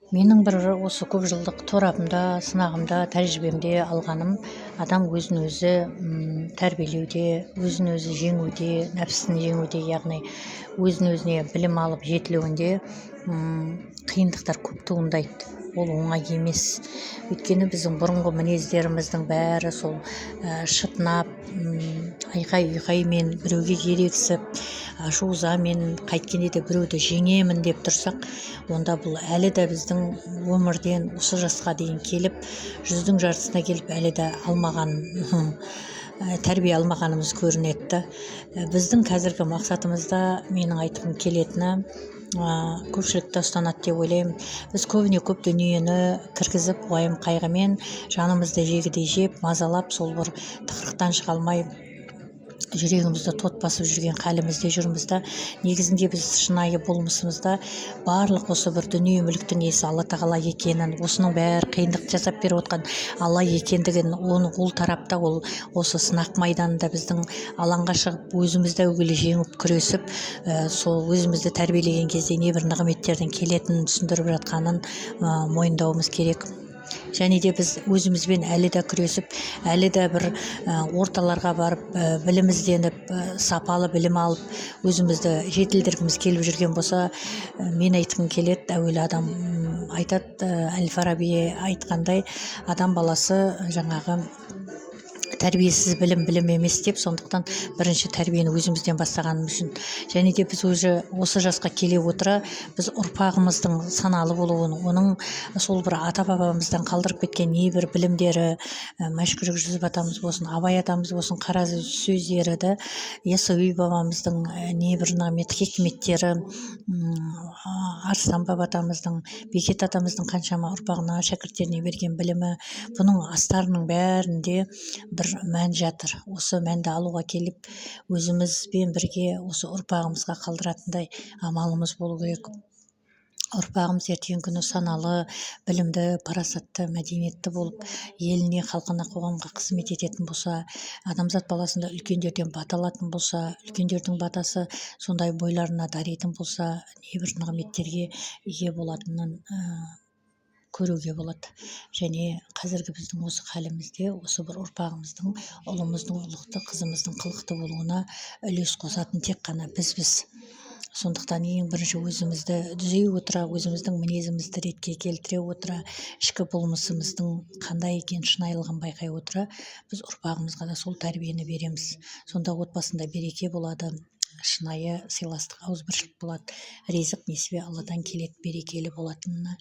Менің бір осы көп жылдық торабымда, сынағымда, тәжірибемде алғаным, адам өзін өзі тәрбиелеуде, өзін өзі жеңуде, нәпсісін жеңуде, яғни өзін өзіне білім алып жетілуінде қиындықтар көп туындайды. Ол оңай емес. Өйткені біздің бұрынғы мінездеріміздің бәрі сол шытынап, айқай-ұйқаймен, біреуге ерегісіп, ашу-ызамен, қайткенде де біреуді жеңемін деп тұрсақ, онда бұл әлі де біздің өмірден осы жасқа дейін келіп, 100-дің жартысына келіп әлі де алмаған тәрбие алмағанымыз көрінеді. Біздің қазіргі мақсатымызда менің айтқым келетіні көпшілікті ұстанады деп ойлаймын. Біз көбіне көп дүниені кіргізіп, уайым қайғымен жанымызды жегідей жеп, мазалап, сол бір тықырықтан шыға алмай жүрегімізді тот басып жүрген халімізде жүрміз да. Негізінде біз шынайы болмысымызда барлық осы бір дүние мүліктің иесі Алла тағала екенін, осының бәрі қиындық жасап беріп отқан Алла екендігін, ол тарапта ол осы сынақ майданында біздің алаңға шығып, өзімізді әуелі жеңіп күресіп, сол өзімізді тәрбиелеген кезде небір нығметтердің келетінін түсіндіріп жатқанын мойындауымыз керек. Және де біз өзімізбен әлі де күресіп, әлі де бір орталарға барып, білім ізденіп, сапалы білім алып, өзімізді жетілдіргіміз келіп жүрген болса, мен айтқым келеді, әуелі адам айтады, Әл-Фараби айтқандай, адам баласы жаңағы тәрбиесіз білім емес деп, сондықтан бірінші тәрбиені өзімізден бастағанымыз үшін. Және де біз осы жасқа келе отыра, біз ұрпағымыздың саналы болуын, оның сол бір ата-бабамыздан қалдырып кеткен небір білімдері, Мәшһүр Жүсіп атамыз болсын, Абай атамыз болсын, қара сөздері, Яссауи бабамыздың небір хикметтері, Арыстан баба атамыздың, Бекет атамыздың қаншама ұрпағына, шәкірттеріне берген білімі, бұның астарының бәрінде бір мән жатыр. Осы мәнді алуға келіп, өзімізбен бірге осы ұрпағымызға қалдыратындай амалымыз болу керек. Ұрпағымыз ертеңгі күні саналы, білімді, парасатты, мәдениетті болып, еліне, халқына, қоғамға қызмет ететін болса, адамзат баласында үлкендерден бата алатын болса, үлкендердің батасы сондай бойларына даритын болса, небір нығметтерге ие болатынын көруге болады. Және қазіргі біздің осы халімізде, осы бір ұрпағымыздың, ұлымыздың ұлықты, қызымыздың қылықты болуына үлес қосатын тек қана бізбіз. Сондықтан ең бірінші өзімізді түзей отыра, өзіміздің мінезімізді ретке келтіре отыра, ішкі болмысымыздың қандай екен шынайылығын байқай отыра, біз ұрпағымызға да сол тәрбиені береміз. Сонда отбасында береке болады, шынайы сыйластық, ауызбіршілік болады, ризық, несібе Алладан келеді, берекелі болатынына